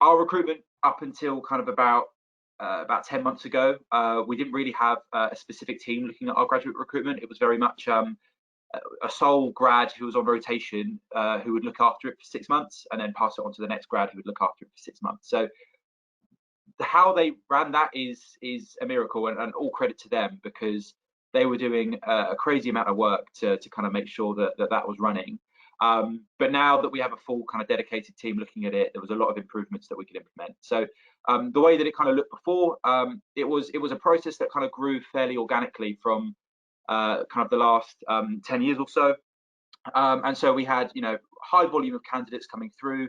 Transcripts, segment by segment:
our recruitment up until kind of about 10 months ago, we didn't really have a specific team looking at our graduate recruitment. It was very much a sole grad who was on rotation, who would look after it for 6 months and then pass it on to the next grad who would look after it for 6 months. So how they ran that is a miracle, and all credit to them, because they were doing a crazy amount of work to kind of make sure that was running. But now that we have a full kind of dedicated team looking at it, there was a lot of improvements that we could implement. So the way that it kind of looked before, it was a process that kind of grew fairly organically from kind of the last 10 years or so. And so we had, high volume of candidates coming through,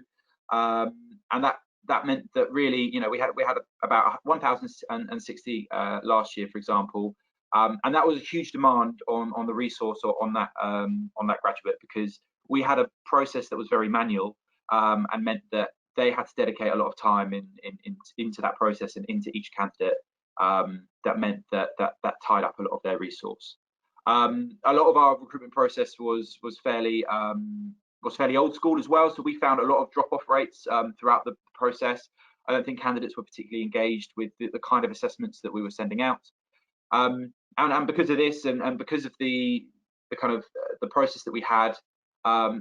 and that meant that really, we had about 1,060 last year, for example, and that was a huge demand on the resource or on that graduate, because we had a process that was very manual, and meant that they had to dedicate a lot of time into that process and into each candidate. That meant that tied up a lot of their resource. A lot of our recruitment process was fairly old school as well, so we found a lot of drop-off rates throughout the process. I don't think candidates were particularly engaged with the kind of assessments that we were sending out, and because of this, and because of the kind of the process that we had,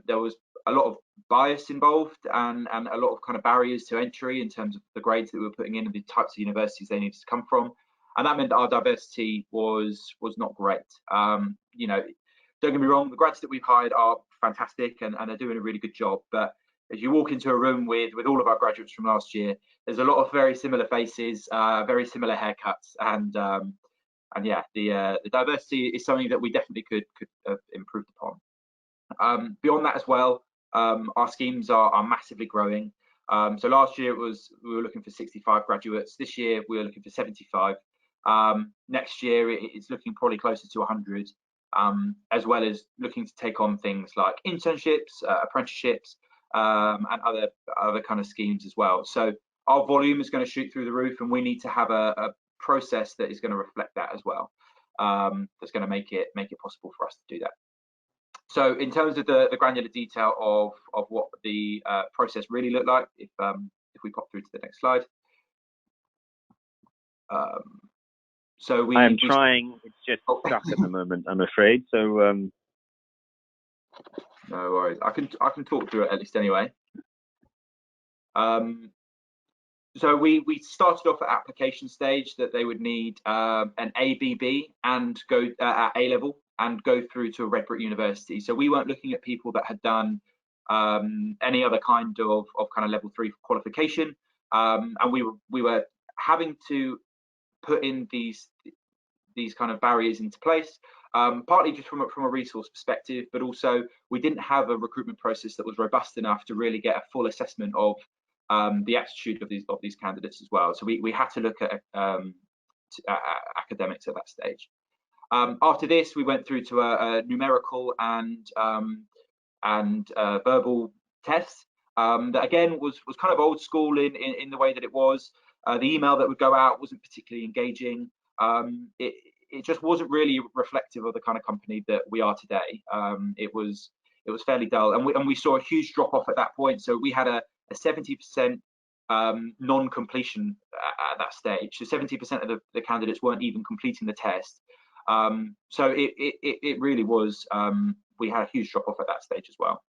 there was a lot of bias involved, and a lot of kind of barriers to entry in terms of the grades that we were putting in and the types of universities they needed to come from. And that meant that our diversity was not great. Don't get me wrong, the grads that we've hired are fantastic and are doing a really good job. But as you walk into a room with all of our graduates from last year, there's a lot of very similar faces, very similar haircuts, and yeah, the diversity is something that we definitely could have improved upon. Beyond that as well, our schemes are massively growing. So last year we were looking for 65 graduates. This year we were looking for 75. Next year it's looking probably closer to 100, as well as looking to take on things like internships, apprenticeships, and other kind of schemes as well. So our volume is going to shoot through the roof, and we need to have a process that is going to reflect that as well. That's going to make it possible for us to do that. So in terms of the granular detail of what the process really looked like, if we pop through to the next slide. So I am trying. It's just stuck at the moment, I'm afraid. So no worries. I can talk through it at least anyway. So we started off at application stage that they would need an ABB and go at A level and go through to a Red Brick University. So we weren't looking at people that had done any other kind of kind of level 3 qualification, and we were having to put in these kind of barriers into place, partly just from a resource perspective, but also we didn't have a recruitment process that was robust enough to really get a full assessment of the aptitude of these candidates as well. So we had to look at academics at that stage. After this, we went through to a numerical and verbal tests that again was kind of old school in the way that it was. The email that would go out wasn't particularly engaging. It just wasn't really reflective of the kind of company that we are today. It was fairly dull, and we saw a huge drop off at that point. So we had a 70% non-completion at that stage. So 70% of the candidates weren't even completing the test. So it really was, we had a huge drop off at that stage as well.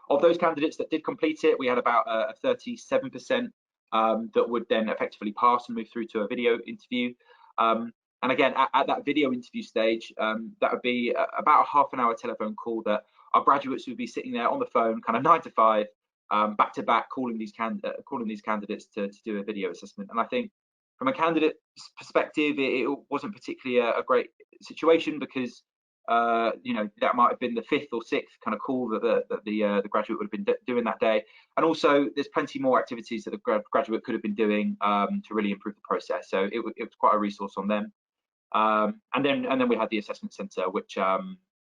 Of those candidates that did complete it, we had about a 37% that would then effectively pass and move through to a video interview. And again, at that video interview stage, that would be about a half an hour telephone call that our graduates would be sitting there on the phone, kind of 9 to 5, back to back, calling these candidates to do a video assessment. And I think from a candidate perspective, it wasn't particularly a great situation, because that might have been the 5th or 6th kind of call that the graduate would have been doing that day. And also there's plenty more activities that the graduate could have been doing to really improve the process. So it was quite a resource on them. And then we had the assessment center, which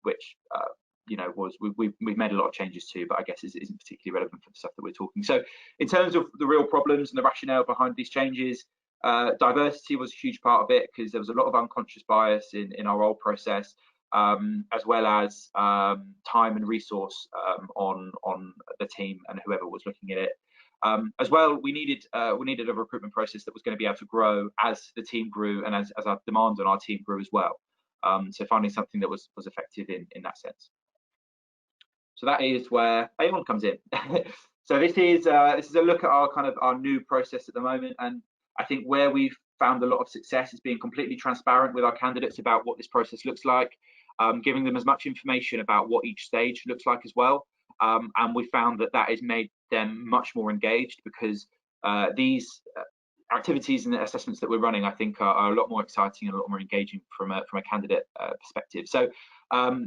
we've made a lot of changes to, but I guess isn't particularly relevant for the stuff that we're talking. So in terms of the real problems and the rationale behind these changes, diversity was a huge part of it, because there was a lot of unconscious bias in our old process, as well as time and resource on the team and whoever was looking at it. As well, we needed a recruitment process that was going to be able to grow as the team grew and as our demand on our team grew as well. So finding something that was effective in that sense. So that is where Aon comes in. So this is a look at our new process at the moment, and I think where we've found a lot of success is being completely transparent with our candidates about what this process looks like, giving them as much information about what each stage looks like as well. And we found that has made them much more engaged, because these activities and the assessments that we're running, I think, are a lot more exciting and a lot more engaging from a candidate perspective. So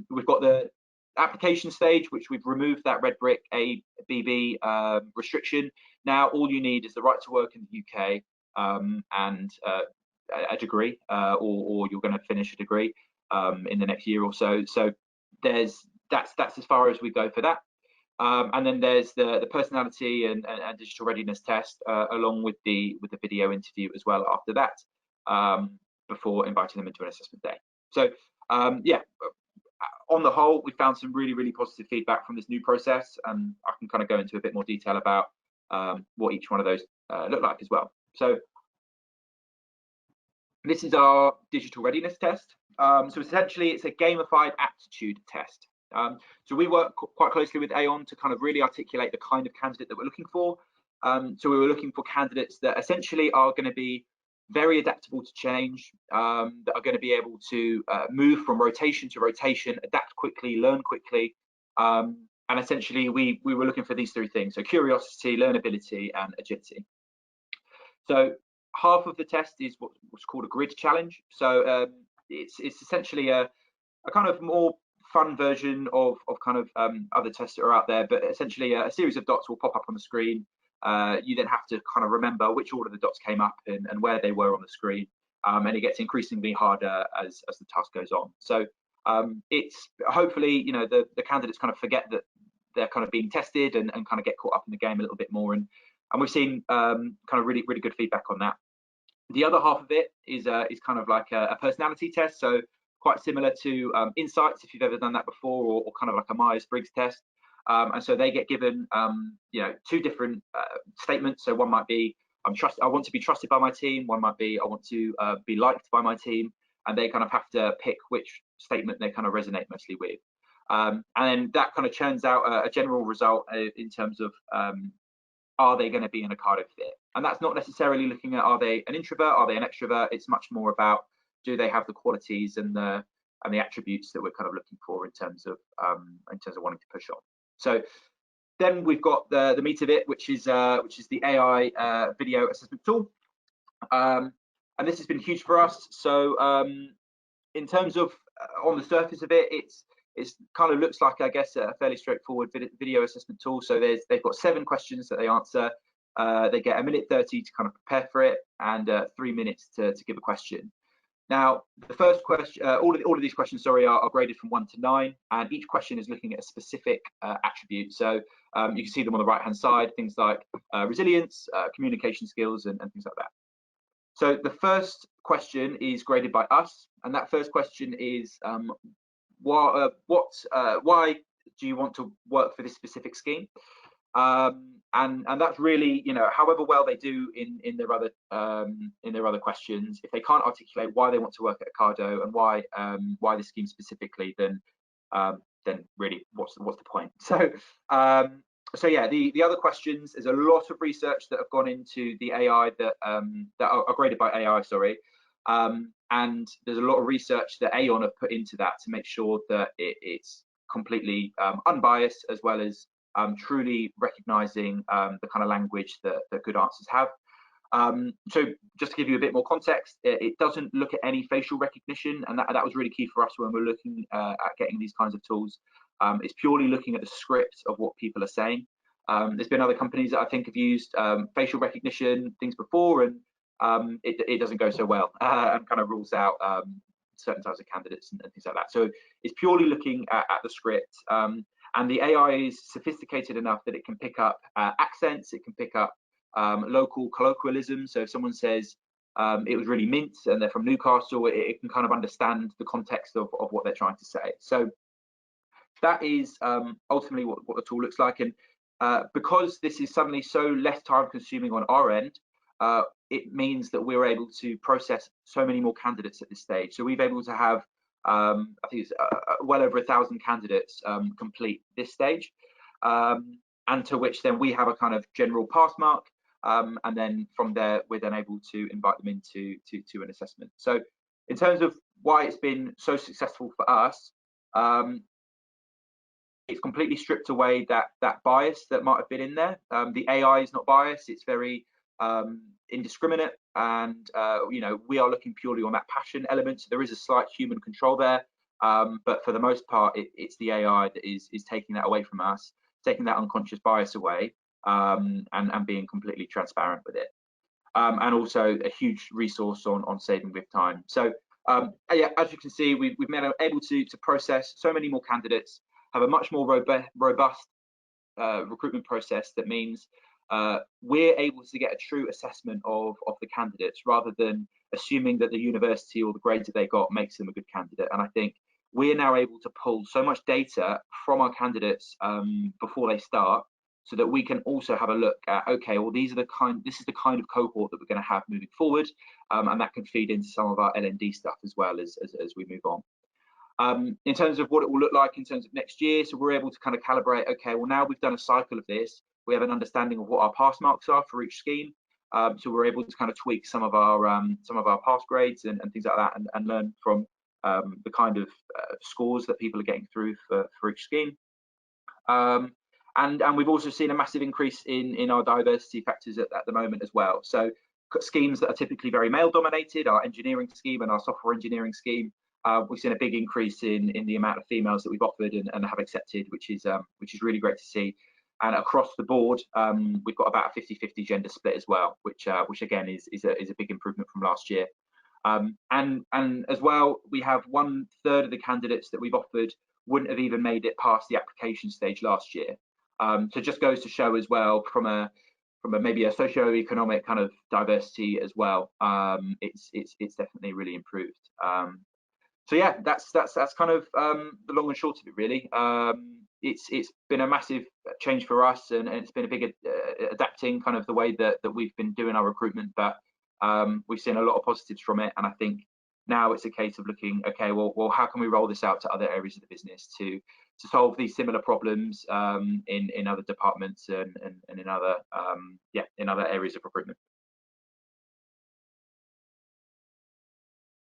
we've got the application stage, which we've removed that red brick ABB restriction. Now all you need is the right to work in the UK and a degree, or you're going to finish a degree in the next year or so. So that's as far as we go for that. And then there's the personality and digital readiness test, along with the video interview as well after that, before inviting them into an assessment day. So yeah, on the whole, we found some really positive feedback from this new process, and I can kind of go into a bit more detail about what each one of those look like as well. So this is our digital readiness test. So essentially, it's a gamified aptitude test. So we work quite closely with Aon to kind of really articulate the kind of candidate that we're looking for. So we were looking for candidates that essentially are going to be very adaptable to change, that are going to be able to move from rotation to rotation, adapt quickly, learn quickly. And essentially, we were looking for these three things: so curiosity, learnability, and agility. So half of the test is what's called a grid challenge. So it's essentially a kind of more fun version of kind of other tests that are out there, but essentially a series of dots will pop up on the screen. You then have to kind of remember which order the dots came up in and where they were on the screen, and it gets increasingly harder as the task goes on. So it's hopefully, you know, the candidates kind of forget that they're kind of being tested and kind of get caught up in the game a little bit more, and we've seen kind of really good feedback on that. The other half of it is kind of like a personality test, so quite similar to Insights, if you've ever done that before, or kind of like a Myers-Briggs test. And so they get given, you know, two different statements. So one might be, I want to be trusted by my team. One might be, I want to be liked by my team. And they kind of have to pick which statement they kind of resonate mostly with. And then that kind of churns out a general result in terms of are they going to be an Ocado fit? And that's not necessarily looking at, are they an introvert, are they an extrovert? It's much more about, do they have the qualities and the attributes that we're kind of looking for in terms of wanting to push on. So then we've got the meat of it, which is the AI video assessment tool, and this has been huge for us. So in terms of on the surface of it, it's kind of looks like, I guess, a fairly straightforward video assessment tool. So they've got 7 questions that they answer. They get 1:30 to kind of prepare for it, and 3 minutes to give a question. Now, the first question, all of these questions, sorry, are graded from 1 to 9, and each question is looking at a specific attribute. So you can see them on the right-hand side, things like resilience, communication skills, and things like that. So the first question is graded by us, and that first question is, why do you want to work for this specific scheme? And that's really, you know, however well they do in their other questions, if they can't articulate why they want to work at Ocado and why this scheme specifically, then really what's the point? So so yeah, the other questions, there's a lot of research that have gone into the AI that are graded by AI, sorry, and there's a lot of research that Aon have put into that to make sure that it's completely unbiased, as well as truly recognizing the kind of language that good answers have. So just to give you a bit more context, it doesn't look at any facial recognition, and that was really key for us when we're looking at getting these kinds of tools. It's purely looking at the script of what people are saying. There's been other companies that I think have used facial recognition things before, and it doesn't go so well, and kind of rules out certain types of candidates and things like that. So it's purely looking at the script. And the AI is sophisticated enough that it can pick up accents, it can pick up local colloquialisms. So if someone says it was really mint and they're from Newcastle, it can kind of understand the context of what they're trying to say. So that is ultimately what the tool looks like. And because this is suddenly so less time consuming on our end, it means that we're able to process so many more candidates at this stage. So we've able to have, I think it's well over 1,000 candidates complete this stage, and to which then we have a kind of general pass mark, and then from there we're then able to invite them into an assessment. So in terms of why it's been so successful for us, it's completely stripped away that bias that might have been in there. The AI is not biased; it's very indiscriminate, and you know, we are looking purely on that passion element. So there is a slight human control there, but for the most part, it's the AI that is taking that away from us, taking that unconscious bias away, and being completely transparent with it. And also a huge resource on saving with time. So yeah, as you can see, we've been able to process so many more candidates, have a much more robust recruitment process. That means we're able to get a true assessment of the candidates, rather than assuming that the university or the grades that they got makes them a good candidate. And I think we're now able to pull so much data from our candidates before they start, so that we can also have a look at, okay, well, this is the kind of cohort that we're going to have moving forward, and that can feed into some of our L&D stuff as well as we move on. In terms of what it will look like in terms of next year, so we're able to kind of calibrate, okay, well, now we've done a cycle of this, we have an understanding of what our pass marks are for each scheme, so we're able to kind of tweak some of our pass grades and things like that, and learn from the kind of scores that people are getting through for each scheme. And we've also seen a massive increase in our diversity factors at the moment as well. So schemes that are typically very male dominated, our engineering scheme and our software engineering scheme, we've seen a big increase in the amount of females that we've offered and have accepted, which is really great to see. And across the board, we've got about a 50-50 gender split as well, which again is a big improvement from last year. And as well, we have 1/3 of the candidates that we've offered wouldn't have even made it past the application stage last year. So it just goes to show as well, from a maybe a socio-economic kind of diversity as well, it's definitely really improved. So yeah, that's kind of the long and short of it, really. It's been a massive change for us, and it's been a big adapting kind of the way that we've been doing our recruitment, but we've seen a lot of positives from it. And I think now it's a case of looking, okay, well, how can we roll this out to other areas of the business to solve these similar problems in other departments and in other areas of recruitment.